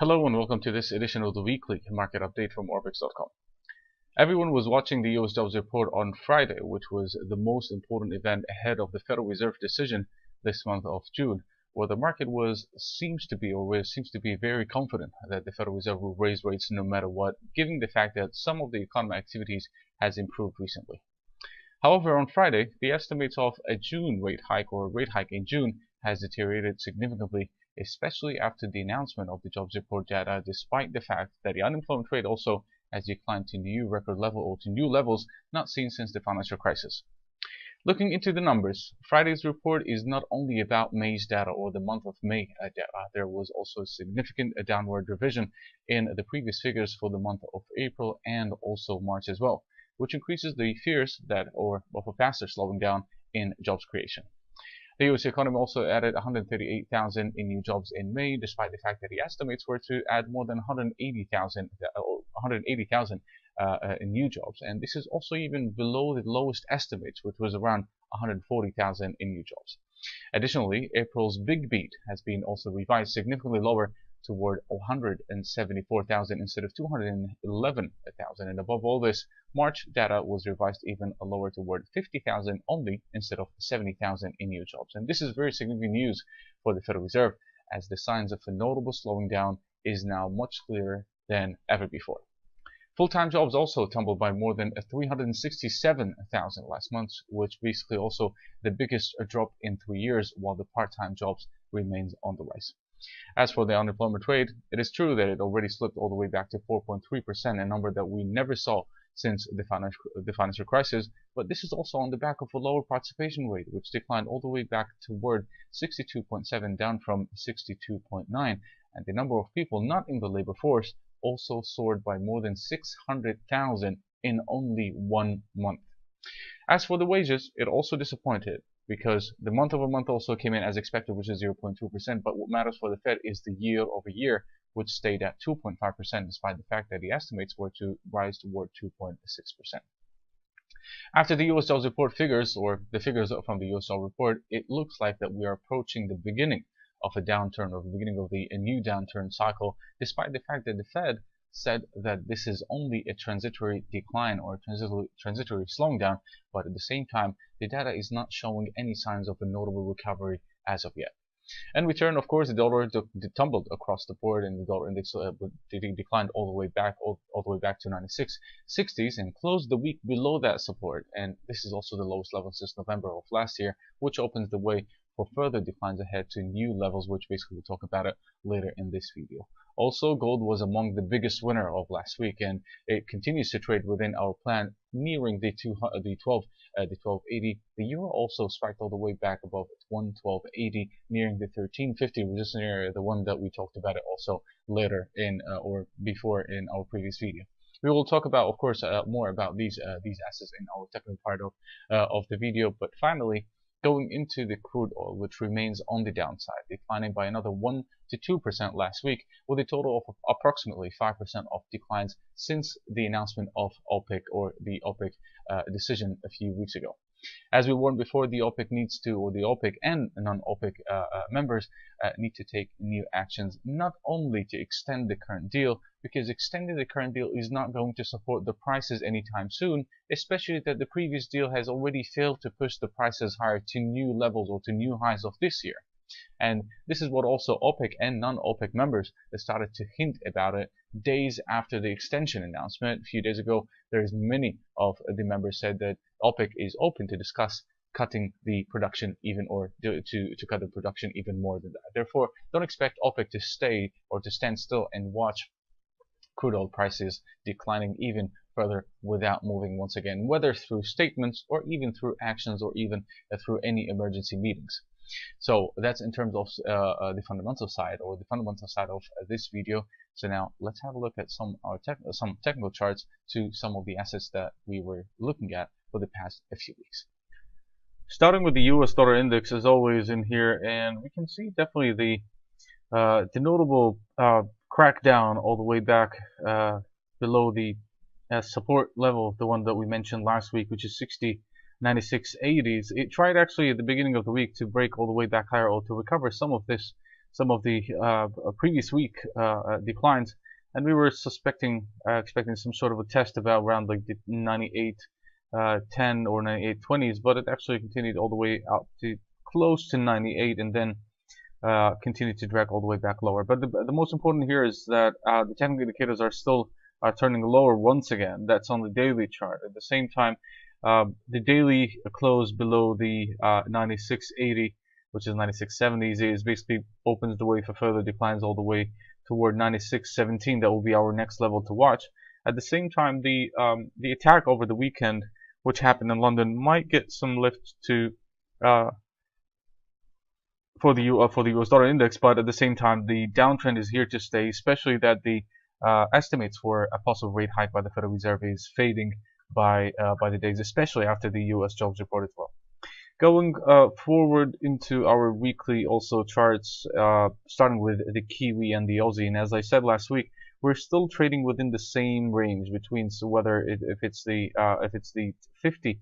Hello and welcome to this edition of the weekly market update from Orbex.com. Everyone was watching the US jobs report on Friday, which was the most important event ahead of the Federal Reserve decision this month of June, where the market seems to be very confident that the Federal Reserve will raise rates no matter what, given the fact that some of the economic activities has improved recently. However, on Friday, the estimates of a June rate hike or rate hike in June has deteriorated significantly, especially after the announcement of the jobs report data, despite the fact that the unemployment rate also has declined to new record level or to new levels not seen since the financial crisis. Looking into the numbers, Friday's report is not only about May's data or the month of May data. There was also a significant downward revision in the previous figures for the month of April and also March as well, which increases the fears of a faster slowing down in jobs creation. The US economy also added 138,000 in new jobs in May, despite the fact that the estimates were to add more than 180,000 in new jobs. And this is also even below the lowest estimates, which was around 140,000 in new jobs. Additionally, April's big beat has been also revised significantly lower toward 174,000 instead of 211,000. And above all this, March data was revised even lower toward 50,000 only instead of 70,000 in new jobs. And this is very significant news for the Federal Reserve, as the signs of a notable slowing down is now much clearer than ever before. Full-time jobs also tumbled by more than 367,000 last month, which basically also the biggest drop in 3 years, while the part-time jobs remains on the rise. As for the unemployment rate, it is true that it already slipped all the way back to 4.3%, a number that we never saw since the financial crisis, but this is also on the back of a lower participation rate, which declined all the way back toward 62.7, down from 62.9, and the number of people not in the labor force also soared by more than 600,000 in only 1 month. As for the wages, it also disappointed, because the month-over-month also came in as expected, which is 0.2%, but what matters for the Fed is the year-over-year, which stayed at 2.5%, despite the fact that the estimates were to rise toward 2.6%. After the US jobs report figures, or the figures from the US jobs report, it looks like that we are approaching the beginning of a downturn, or the beginning of a new downturn cycle, despite the fact that the Fed said that this is only a transitory decline or transitory slowing down, but at the same time the data is not showing any signs of a notable recovery as of yet. In return, of course, the dollar tumbled across the board, and the dollar index declined all the way back to 96.60s and closed the week below that support. And this is also the lowest level since November of last year, which opens the way for further declines ahead to new levels, which basically we'll talk about it later in this video. Also, gold was among the biggest winner of last week, and it continues to trade within our plan, nearing the 1280. The euro also spiked all the way back above 112.80, nearing the 1350 resistance area, the one that we talked about it also later in or before in our previous video. We will talk about, of course, more about these assets in our technical part of the video. But finally, going into the crude oil, which remains on the downside, declining by another 1 to 2% last week, with a total of approximately 5% of declines since the announcement of OPEC, or the OPEC decision a few weeks ago. As we warned before, the OPEC and non-OPEC members need to take new actions, not only to extend the current deal, because extending the current deal is not going to support the prices anytime soon, especially that the previous deal has already failed to push the prices higher to new levels or to new highs of this year. And this is what also OPEC and non-OPEC members started to hint about it days after the extension announcement. A few days ago, there's many of the members said that OPEC is open to discuss cutting the production even, or to cut the production even more than that. Therefore, don't expect OPEC to stay or to stand still and watch crude oil prices declining even further without moving once again, whether through statements or even through actions or even through any emergency meetings. So that's in terms of the fundamental side, or the fundamental side of this video. So now let's have a look at some technical charts to some of the assets that we were looking at for the past few weeks. Starting with the US dollar index, as always, in here, and we can see definitely the notable crackdown all the way back below the support level, the one that we mentioned last week, which is 96.80s. It tried actually at the beginning of the week to break all the way back higher, or to recover some of this some of the previous week declines, and we were expecting some sort of a test about around like the 98.10 or 98.20s, but it actually continued all the way out to close to 98, and then continued to drag all the way back lower. But the most important here is that the technical indicators are still turning lower once again. That's on the daily chart. At the same time, the daily close below the 96.80, which is 96.70s, is basically opens the way for further declines all the way toward 96.17. That will be our next level to watch. At the same time, the attack over the weekend, which happened in London, might get some lift to for the US dollar index, but at the same time, the downtrend is here to stay, especially that the estimates for a possible rate hike by the Federal Reserve is fading by the days, especially after the US jobs report as well. Going forward into our weekly also charts, starting with the Kiwi and the Aussie, and as I said last week, we're still trading within the same range between, so whether if it's the 50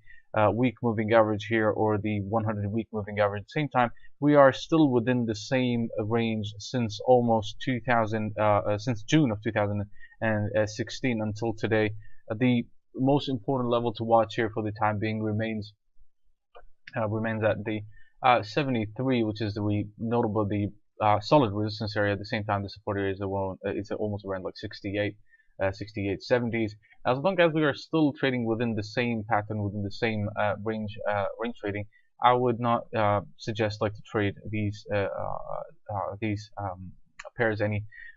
week moving average here or the 100 week moving average. At the same time, we are still within the same range since almost since June of 2016 until today. The most important level to watch here for the time being remains at the 73, which is the notable solid resistance area. At the same time, the support area is it's almost around like 68, 68.70s. As long as we are still trading within the same pattern, within the same range trading, I would not suggest like to trade these pairs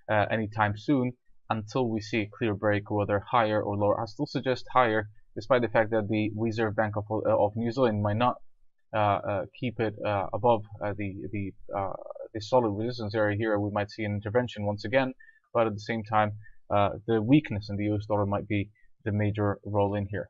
anytime soon until we see a clear break, whether higher or lower. I still suggest higher, despite the fact that the Reserve Bank of New Zealand might not keep it above the solid resistance area here. We might see an intervention once again, but at the same time, the weakness in the US dollar might be the major role in here.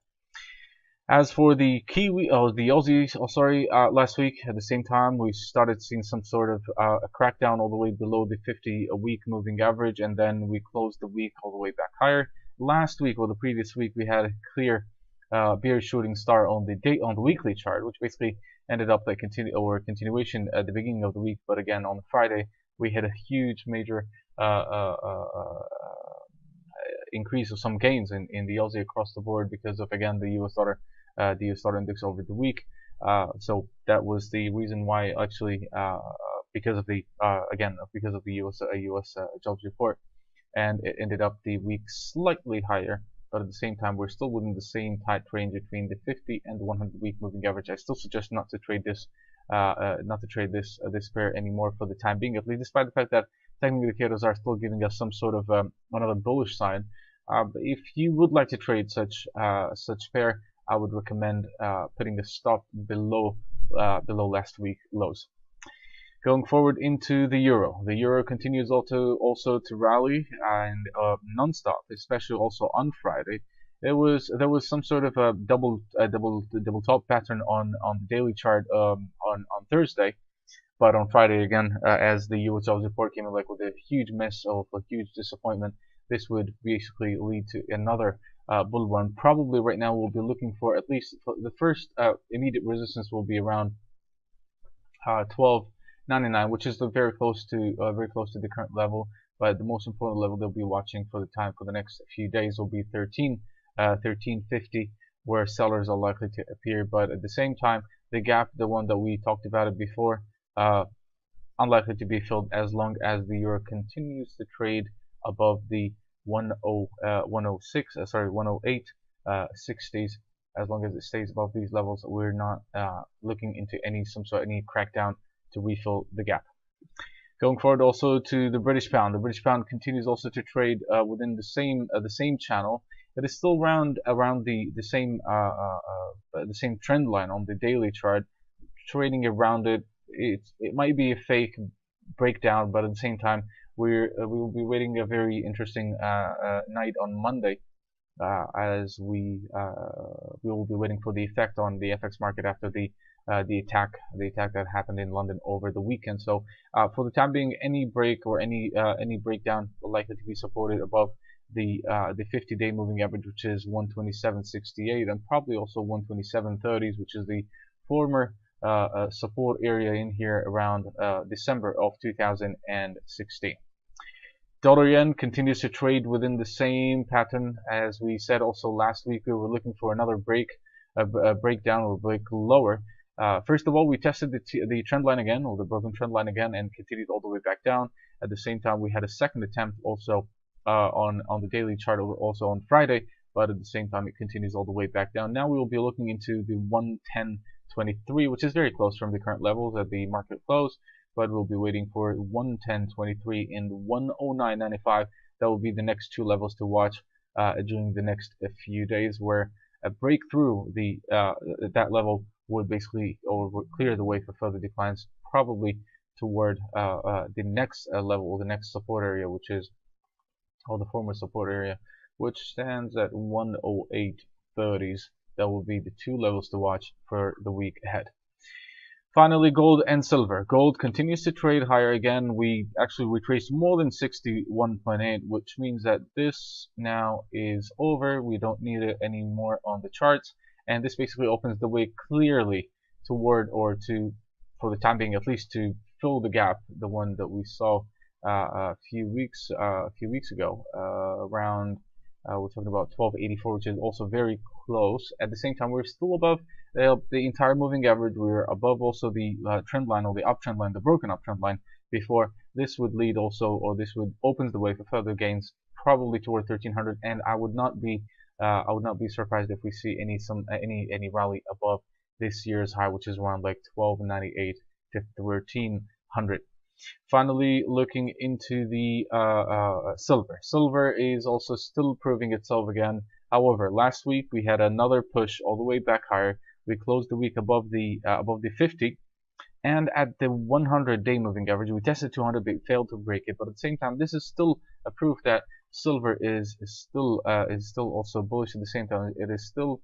As for the Aussie, last week at the same time we started seeing some sort of a crackdown all the way below the 50-week moving average, and then we closed the week all the way back higher. Last week or the previous week we had a clear bearish shooting star on the weekly chart, which basically ended up like continuation at the beginning of the week, but again on Friday we had a huge major increase of some gains in the Aussie across the board because of again the US dollar index over the week. So that was the reason why actually because of the US jobs report, and it ended up the week slightly higher. But at the same time, we're still within the same tight range between the 50 and the 100-week moving average. I still suggest not to trade this pair anymore for the time being, at least, despite the fact that technical indicators are still giving us some sort of another bullish sign. If you would like to trade such pair, I would recommend putting a stop below last week lows. Going forward into the euro. The euro continues also to rally and non-stop, especially also on Friday. There was some sort of a double top pattern on the daily chart on Thursday, but on Friday again, as the US jobs report came in like with a huge mess of a huge disappointment, this would basically lead to another bull run. Probably right now we'll be looking for at least the first immediate resistance will be around 12.99, which is very close to the current level. But the most important level they'll be watching for the next few days will be 13.50, where sellers are likely to appear. But at the same time, the gap, the one that we talked about it before, unlikely to be filled as long as the euro continues to trade above the 108 60s. As long as it stays above these levels, we're not looking into any crackdown to refill the gap. Going forward also to the British pound. The British pound continues also to trade within the same channel. It is still around the same trend line on the daily chart, trading around it. It might be a fake breakdown, but at the same time we will be waiting a very interesting night on Monday, as we will be waiting for the effect on the FX market after the attack that happened in London over the weekend. So for the time being, any break or any breakdown will likely to be supported above the 50-day moving average, which is 127.68, and probably also 127.30s, which is the former support area in here around December of 2016. Dollar yen continues to trade within the same pattern as we said also last week. We were looking for another breakdown or break lower. First of all, we tested the trend line again, or the broken trend line again, and continued all the way back down. At the same time, we had a second attempt also on the daily chart also on Friday, but at the same time it continues all the way back down. Now we will be looking into the 110.23, which is very close from the current levels at the market close, but we'll be waiting for 110.23 and 109.95. That will be the next two levels to watch during the next few days, where a breakthrough that level would basically would clear the way for further declines, probably toward the next level, the next support area, which is the former support area, which stands at 108.30s. That will be the two levels to watch for the week ahead. Finally, gold and silver. Gold continues to trade higher again. We actually retraced more than 61.8, which means that this now is over. We don't need it anymore on the charts, and this basically opens the way clearly toward, or to, for the time being at least, to fill the gap, the one that we saw a few weeks ago, around we're talking about 1284, which is also very close. At the same time, we're still above the entire moving average. We're above also the trend line, or the uptrend line, the broken uptrend line. Before this would lead also, or this would opens the way for further gains, probably toward 1300. And I would not be surprised if we see any rally above this year's high, which is around like 1298 to 1300. Finally, looking into the silver. Silver is also still proving itself again. However, last week we had another push all the way back higher. We closed the week above the 50, and at the 100-day moving average, we tested 200, but failed to break it. But at the same time, this is still a proof that silver is still also bullish. At the same time, it is still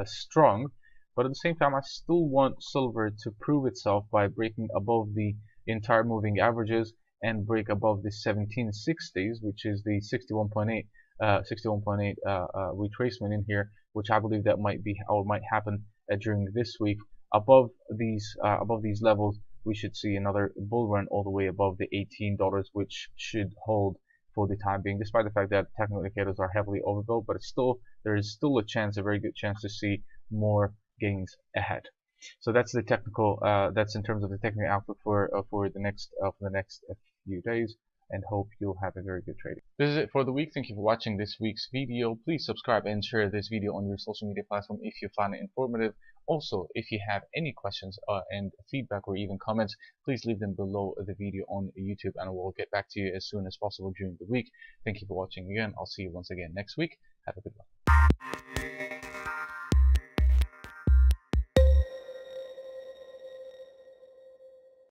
strong. But at the same time, I still want silver to prove itself by breaking above the entire moving averages and break above the 1760s, which is the 61.8 retracement in here, which I believe that might happen during this week. Above these levels, we should see another bull run all the way above the $18, which should hold for the time being, despite the fact that technical indicators are heavily overbuilt. But there is still a chance, a very good chance, to see more gains ahead. So that's the technical. That's in terms of the technical outlook for the next few days, and hope you'll have a very good trading. This is it for the week. Thank you for watching this week's video. Please subscribe and share this video on your social media platform if you find it informative. Also, if you have any questions and feedback or even comments, please leave them below the video on YouTube, and we'll get back to you as soon as possible during the week. Thank you for watching again. I'll see you once again next week. Have a good one.